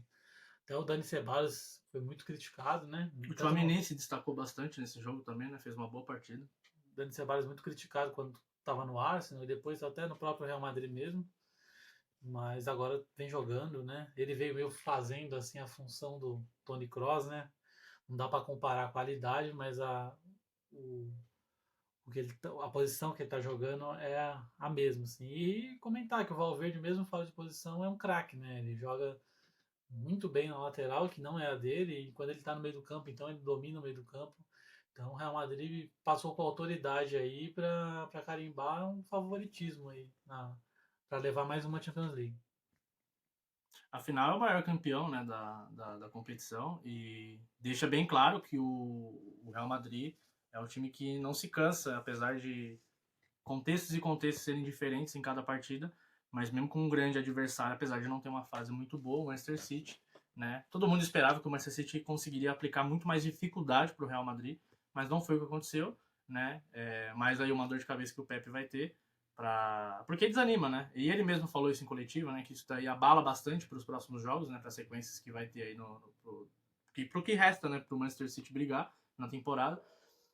Até o Dani Ceballos foi muito criticado, né? O Tchouaméni se destacou bastante nesse jogo também, né? Fez uma boa partida. O Dani Ceballos muito criticado quando estava no Arsenal e depois até no próprio Real Madrid mesmo. Mas agora vem jogando, né? Ele veio meio fazendo assim a função do Toni Kroos, né? Não dá para comparar a qualidade, mas a posição que ele tá jogando é a mesma, assim. E comentar que o Valverde, mesmo fora de posição, é um craque, né? Ele joga muito bem na lateral, que não é a dele, e quando ele tá no meio do campo, então ele domina o meio do campo. Então o Real Madrid passou com autoridade aí para carimbar um favoritismo aí para levar mais uma Champions League. Afinal, é o maior campeão, né, da competição e deixa bem claro que o Real Madrid é um time que não se cansa, apesar de contextos e contextos serem diferentes em cada partida, mas mesmo com um grande adversário, apesar de não ter uma fase muito boa, o Manchester City, né, todo mundo esperava que o Manchester City conseguiria aplicar muito mais dificuldade para o Real Madrid, mas não foi o que aconteceu, né, mais aí uma dor de cabeça que o Pepe vai ter, porque desanima, né? E ele mesmo falou isso em coletiva, né? Que isso daí abala bastante para os próximos jogos, né? Para as sequências que vai ter aí pro que resta, né? Pro Manchester City brigar na temporada.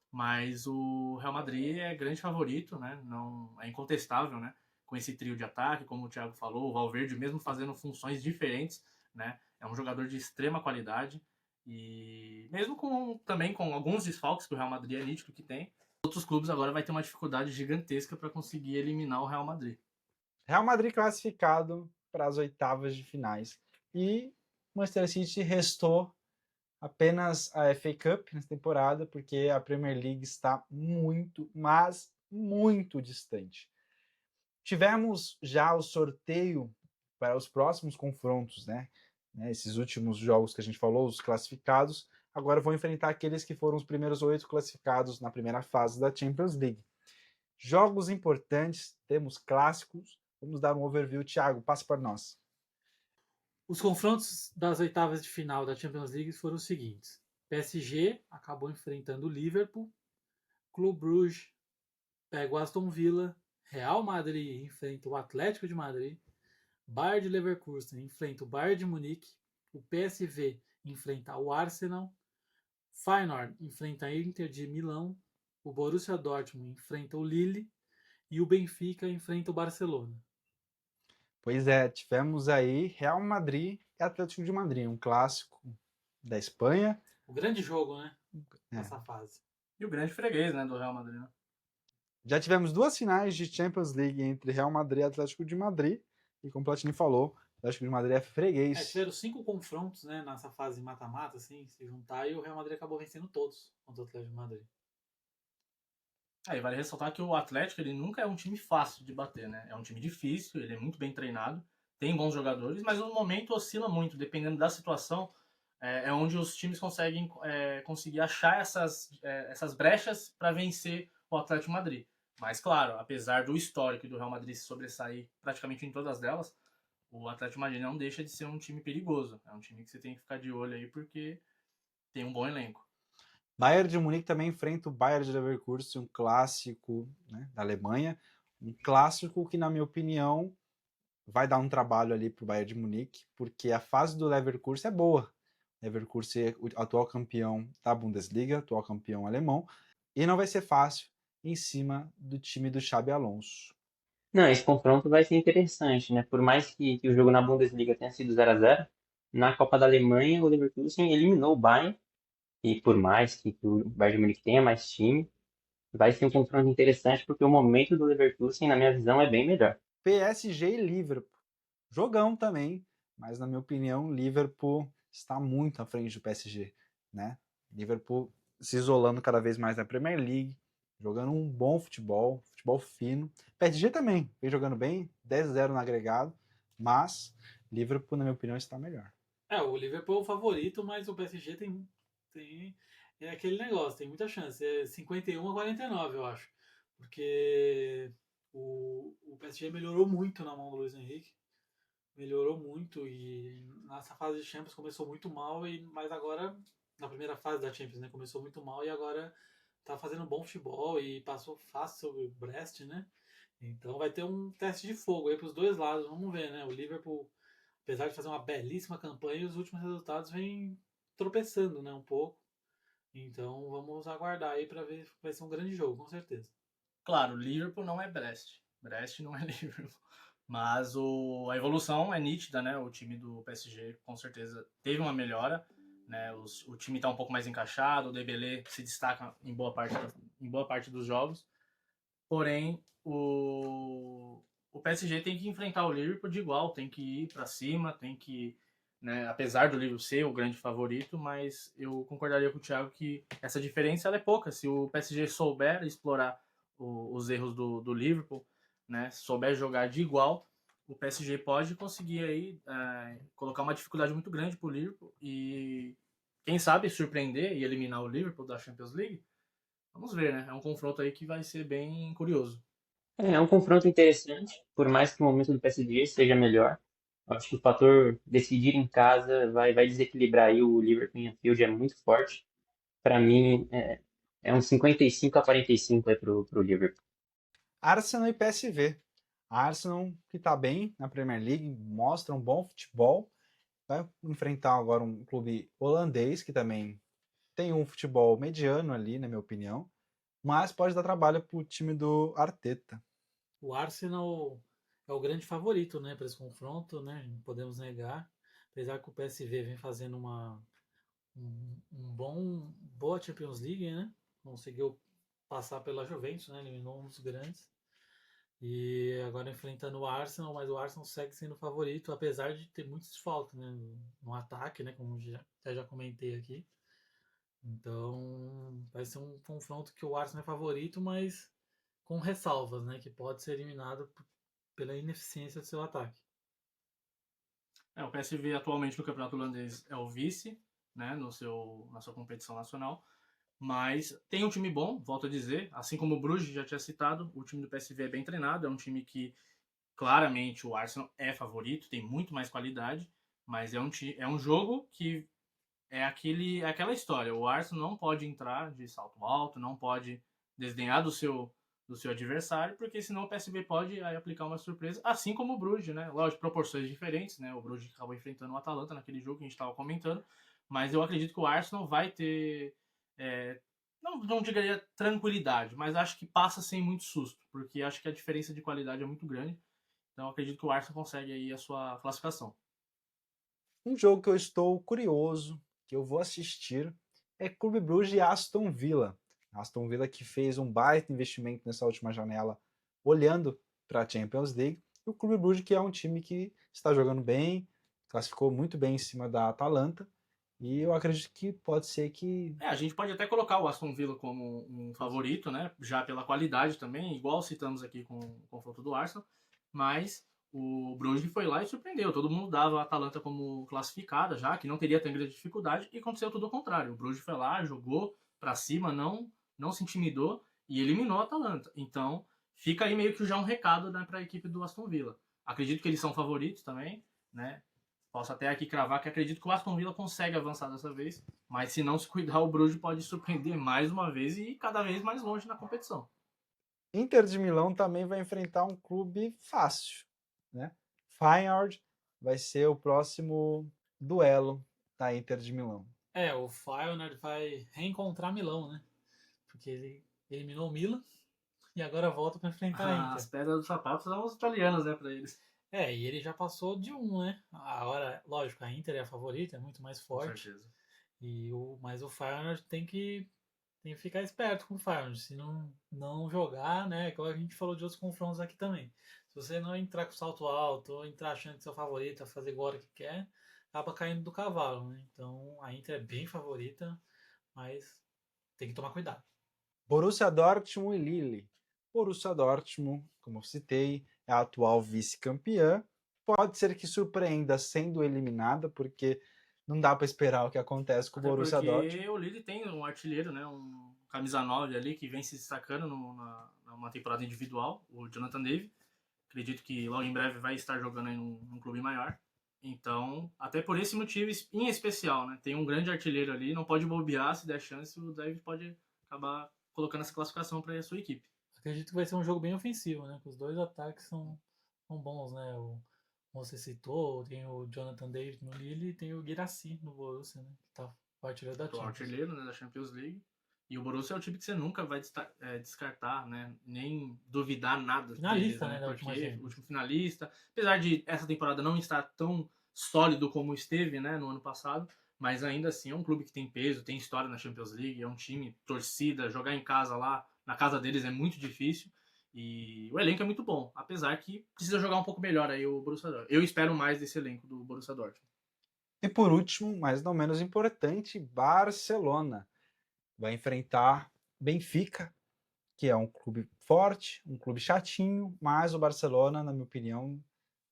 Mas o Real Madrid é grande favorito, né? Não é incontestável, né? Com esse trio de ataque, como o Thiago falou, o Valverde mesmo fazendo funções diferentes, né? É um jogador de extrema qualidade e mesmo também com alguns desfalques que o Real Madrid é nítido que tem. Outros clubes agora vai ter uma dificuldade gigantesca para conseguir eliminar o Real Madrid. Real Madrid classificado para as oitavas de finais. E Manchester City restou apenas a FA Cup nessa temporada, porque a Premier League está muito, mas muito distante. Tivemos já o sorteio para os próximos confrontos, né? Esses últimos jogos que a gente falou, os classificados, agora vão enfrentar aqueles que foram os primeiros 8 classificados na primeira fase da Champions League. Jogos importantes, temos clássicos. Vamos dar um overview. Thiago, passa para nós. Os confrontos das oitavas de final da Champions League foram os seguintes. PSG acabou enfrentando o Liverpool, Clube Brugge pega o Aston Villa, Real Madrid enfrenta o Atlético de Madrid, Bayer de Leverkusen enfrenta o Bayern de Munique, o PSV enfrenta o Arsenal, Feyenoord enfrenta a Inter de Milão, o Borussia Dortmund enfrenta o Lille e o Benfica enfrenta o Barcelona. Pois é, tivemos aí Real Madrid e Atlético de Madrid, um clássico da Espanha. O grande jogo, né? É. Nessa fase. E o grande freguês, né, do Real Madrid, né? Já tivemos 2 finais de Champions League entre Real Madrid e Atlético de Madrid. E como o Platini falou, o Atlético de Madrid é freguês. Tiveram 5 confrontos, né, nessa fase mata-mata, assim, se juntar, e o Real Madrid acabou vencendo todos contra o Atlético de Madrid. Aí vale ressaltar que o Atlético ele nunca é um time fácil de bater, né? É um time difícil, ele é muito bem treinado, tem bons jogadores, mas no momento oscila muito, dependendo da situação, é onde os times conseguem conseguir achar essas brechas para vencer o Atlético de Madrid. Mas claro, apesar do histórico do Real Madrid se sobressair praticamente em todas delas, o Atlético de Madrid não deixa de ser um time perigoso. É um time que você tem que ficar de olho aí porque tem um bom elenco. Bayern de Munique também enfrenta o Bayern de Leverkusen, um clássico, né, da Alemanha. Um clássico que, na minha opinião, vai dar um trabalho ali para o Bayern de Munique, porque a fase do Leverkusen é boa. Leverkusen é o atual campeão da Bundesliga, atual campeão alemão, e não vai ser fácil em cima do time do Xabi Alonso. Não, esse confronto vai ser interessante, né? Por mais que o jogo na Bundesliga tenha sido 0-0, na Copa da Alemanha o Leverkusen eliminou o Bayern, e por mais que o Bayern de Munique tenha mais time, vai ser um confronto interessante porque o momento do Leverkusen, na minha visão, é bem melhor. PSG e Liverpool. Jogão também, mas na minha opinião, Liverpool está muito à frente do PSG, né? Liverpool se isolando cada vez mais na Premier League, jogando um bom futebol, futebol fino. PSG também vem jogando bem, 10-0 no agregado, mas Liverpool, na minha opinião, está melhor. O Liverpool é o favorito, mas o PSG tem é aquele negócio, tem muita chance. É 51-49, eu acho. Porque o PSG melhorou muito na mão do Luiz Henrique. Melhorou muito e nessa fase de Champions começou muito mal, mas agora, na primeira fase da Champions, né, começou muito mal e agora tá fazendo bom futebol e passou fácil sobre o Brest, né? Então vai ter um teste de fogo aí para os dois lados, vamos ver, né? O Liverpool, apesar de fazer uma belíssima campanha, os últimos resultados vêm tropeçando, né, um pouco. Então vamos aguardar aí para ver, vai ser um grande jogo, com certeza. Claro, Liverpool não é Brest. Brest não é Liverpool. Mas a evolução é nítida, né? O time do PSG com certeza teve uma melhora, né? O time está um pouco mais encaixado, o Dembélé se destaca em boa parte dos jogos. Porém, o PSG tem que enfrentar o Liverpool de igual, tem que ir para cima, tem que, né, apesar do Liverpool ser o grande favorito, mas eu concordaria com o Thiago que essa diferença ela é pouca. Se o PSG souber explorar os erros do Liverpool, né, souber jogar de igual, o PSG pode conseguir aí colocar uma dificuldade muito grande para o Liverpool e quem sabe surpreender e eliminar o Liverpool da Champions League. Vamos ver, né? É um confronto aí que vai ser bem curioso. É um confronto interessante, por mais que o momento do PSG seja melhor. Acho que o fator decidir em casa vai desequilibrar aí. O Liverpool em Anfield é muito forte. Para mim, é um 55-45 aí pro Liverpool. Arsenal e PSV. Arsenal, que está bem na Premier League, mostra um bom futebol, vai enfrentar agora um clube holandês, que também tem um futebol mediano ali, na minha opinião, mas pode dar trabalho para o time do Arteta. O Arsenal é o grande favorito, né, para esse confronto, né? Não podemos negar. Apesar que o PSV vem fazendo boa Champions League, né? Conseguiu passar pela Juventus, né? Eliminou um dos grandes. E agora enfrentando o Arsenal, mas o Arsenal segue sendo favorito, apesar de ter muitos desfalques, né? No ataque, né? Como já comentei aqui. Então vai ser um confronto que o Arsenal é favorito, mas com ressalvas, né? Que pode ser eliminado pela ineficiência do seu ataque. O PSV atualmente no campeonato holandês é o vice, né, na sua competição nacional, mas tem um time bom, volto a dizer, assim como o Bruges já tinha citado, o time do PSV é bem treinado, é um time que claramente o Arsenal é favorito, tem muito mais qualidade, mas é um jogo que é aquela história, o Arsenal não pode entrar de salto alto, não pode desdenhar do seu adversário, porque senão o PSV pode aí aplicar uma surpresa, assim como o Bruges, né? Lógico, proporções diferentes, né? O Bruges acabou enfrentando o Atalanta naquele jogo que a gente estava comentando, mas eu acredito que o Arsenal vai ter, não diria tranquilidade, mas acho que passa sem muito susto, porque acho que a diferença de qualidade é muito grande Então acredito que o Arsenal consegue aí a sua classificação. Um jogo que eu estou curioso, que eu vou assistir, é Clube Brugge e Aston Villa. Aston Villa que fez um baita investimento nessa última janela, olhando para a Champions League. E o Clube Brugge que é um time que está jogando bem, classificou muito bem em cima da Atalanta. E eu acredito que pode ser que... A gente pode até colocar o Aston Villa como um favorito, né? Já pela qualidade também, igual citamos aqui com o confronto do Arsenal. Mas o Brugge foi lá e surpreendeu. Todo mundo dava a Atalanta como classificada já, que não teria tão grande dificuldade, e aconteceu tudo ao contrário. O Brugge foi lá, jogou para cima, não se intimidou e eliminou a Atalanta. Então, fica aí meio que já um recado, né, para a equipe do Aston Villa. Acredito que eles são favoritos também, né? Posso até aqui cravar que acredito que o Aston Villa consegue avançar dessa vez, mas se não se cuidar, o Bruges pode surpreender mais uma vez e ir cada vez mais longe na competição. Inter de Milão também vai enfrentar um clube fácil, né? Feyenoord vai ser o próximo duelo da Inter de Milão. O Feyenoord vai reencontrar Milão, né? Porque ele eliminou o Milan e agora volta para enfrentar a Inter. As pedras dos sapatos são os italianos, né, para eles. E ele já passou de um, né? Agora, lógico, a Inter é a favorita, é muito mais forte. Com certeza. Mas o Feyenoord tem que ficar esperto com o Feyenoord. Se não jogar, né? Igual a gente falou de outros confrontos aqui também. Se você não entrar com salto alto, ou entrar achando que seu favorito vai fazer agora o que quer, acaba caindo do cavalo, né? Então a Inter é bem favorita, mas tem que tomar cuidado. Borussia Dortmund e Lille. Borussia Dortmund, como eu citei, é a atual vice-campeã. Pode ser que surpreenda sendo eliminada, porque não dá para esperar o que acontece com o Borussia Dortmund. Porque o Lille tem um artilheiro, né, um camisa 9 ali, que vem se destacando numa temporada individual, o Jonathan David. Acredito que logo em breve vai estar jogando em um clube maior. Então, até por esse motivo em especial, né? Tem um grande artilheiro ali, não pode bobear, se der chance, o David pode acabar colocando essa classificação para a sua equipe. Acredito que vai ser um jogo bem ofensivo, né? Os dois ataques são bons, né? Você citou, tem o Jonathan David no Lille e tem o Guirassy no Borussia, né? Que tá o artilheiro da Champions. Artilheiro, né, da Champions League. E o Borussia é o time que você nunca vai descartar, né? Nem duvidar nada. Finalista, deles, né? Da última último finalista. Apesar de essa temporada não estar tão sólido como esteve, né, no ano passado, mas ainda assim é um clube que tem peso, tem história na Champions League, é um time torcida, jogar em casa lá, na casa deles é muito difícil. E o elenco é muito bom, apesar que precisa jogar um pouco melhor aí o Borussia Dortmund. Eu espero mais desse elenco do Borussia Dortmund. E por último, mas não menos importante, Barcelona vai enfrentar Benfica, que é um clube forte, um clube chatinho, mas o Barcelona, na minha opinião,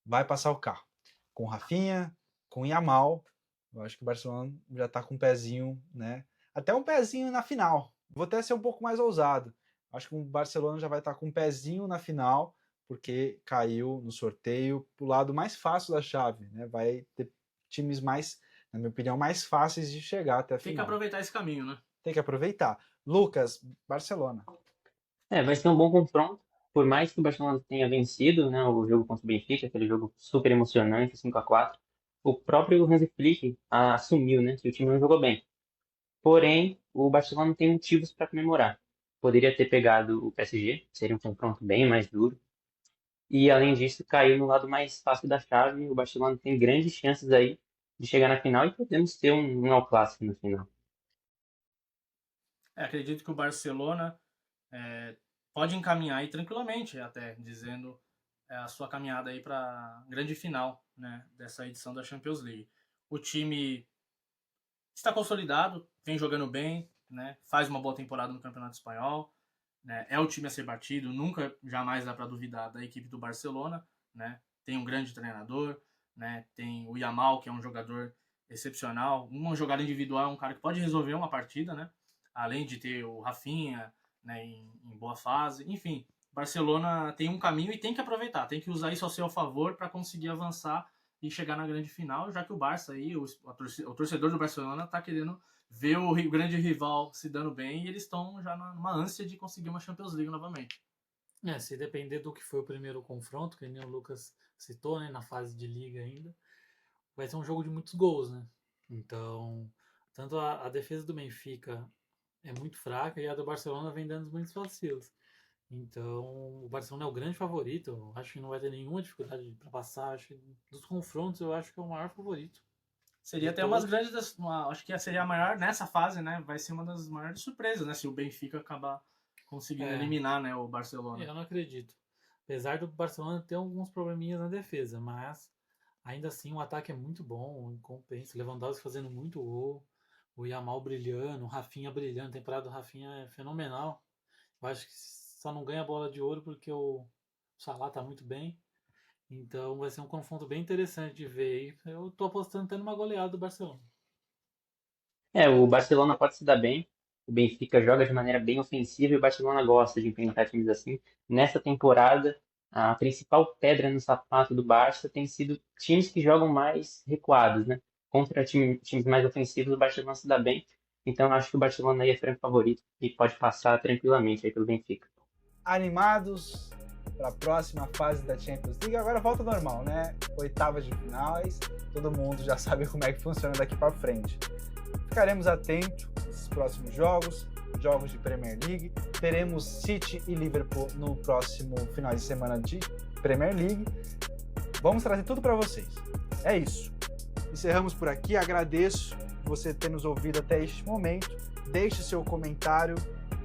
vai passar o carro. Com Rafinha, com Yamal, eu acho que o Barcelona já está com um pezinho, né? Até um pezinho na final. Vou até ser um pouco mais ousado. Acho que o Barcelona já vai estar com um pezinho na final, porque caiu no sorteio pro lado mais fácil da chave, né? Vai ter times mais, na minha opinião, mais fáceis de chegar até a final. Tem que aproveitar esse caminho, né? Tem que aproveitar. Lucas, Barcelona. Vai ser um bom confronto. Por mais que o Barcelona tenha vencido, né, o jogo contra o Benfica, aquele jogo super emocionante, 5-4, o próprio Hansi Flick assumiu, né, que o time não jogou bem. Porém, o Barcelona tem motivos para comemorar. Poderia ter pegado o PSG, seria um confronto bem mais duro. E, além disso, caiu no lado mais fácil da chave. O Barcelona tem grandes chances aí de chegar na final e podemos ter um El Clássico no final. Acredito que o Barcelona pode encaminhar aí tranquilamente, até dizendo a sua caminhada aí para a grande final, né, dessa edição da Champions League. O time está consolidado, vem jogando bem, né, faz uma boa temporada no Campeonato Espanhol, né, é o time a ser batido, nunca, jamais dá para duvidar da equipe do Barcelona, né, tem um grande treinador, né, tem o Yamal, que é um jogador excepcional, uma jogada individual é um cara que pode resolver uma partida, né, além de ter o Rafinha, né, em boa fase, enfim, Barcelona tem um caminho e tem que aproveitar, tem que usar isso ao seu favor para conseguir avançar e chegar na grande final, já que o Barça aí, o torcedor do Barcelona tá querendo ver o grande rival se dando bem e eles estão já numa ânsia de conseguir uma Champions League novamente. Se depender do que foi o primeiro confronto, que nem o Lucas citou, né, na fase de liga ainda, vai ser um jogo de muitos gols, né? Então, tanto a defesa do Benfica é muito fraca e a do Barcelona vem dando muitos vacilos. Então, o Barcelona é o grande favorito. Eu acho que não vai ter nenhuma dificuldade para passar. Acho que dos confrontos, eu acho que é o maior favorito. Seria De até umas todos. grandes. Acho que seria a maior nessa fase, né? Vai ser uma das maiores surpresas, né? Se o Benfica acabar conseguindo É. eliminar, né, o Barcelona. Eu não acredito. Apesar do Barcelona ter alguns probleminhas na defesa, mas ainda assim o ataque é muito bom, compensa. Lewandowski fazendo muito gol, o Yamal brilhando, o Rafinha brilhando. A temporada do Rafinha é fenomenal. Eu acho que só não ganha a bola de ouro porque o Salah tá muito bem. Então vai ser um confronto bem interessante de ver. Eu tô apostando até numa goleada do Barcelona. O Barcelona pode se dar bem, o Benfica joga de maneira bem ofensiva e o Barcelona gosta de enfrentar times assim. Nessa temporada, a principal pedra no sapato do Barça tem sido times que jogam mais recuados, né? Contra times mais ofensivos, o Barcelona se dá bem. Então, eu acho que o Barcelona aí é franco favorito e pode passar tranquilamente aí pelo Benfica. Animados para a próxima fase da Champions League. Agora volta ao normal, né? Oitavas de finais, todo mundo já sabe como é que funciona daqui para frente. Ficaremos atentos nos próximos jogos de Premier League. Teremos City e Liverpool no próximo final de semana de Premier League. Vamos trazer tudo para vocês. É isso. Encerramos por aqui. Agradeço você ter nos ouvido até este momento. Deixe seu comentário,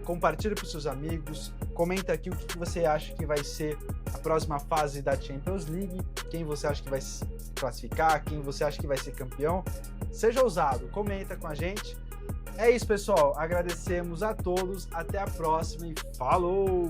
compartilhe para os seus amigos, comenta aqui o que você acha que vai ser a próxima fase da Champions League, quem você acha que vai se classificar, quem você acha que vai ser campeão. Seja ousado, comenta com a gente. É isso, pessoal. Agradecemos a todos. Até a próxima e falou!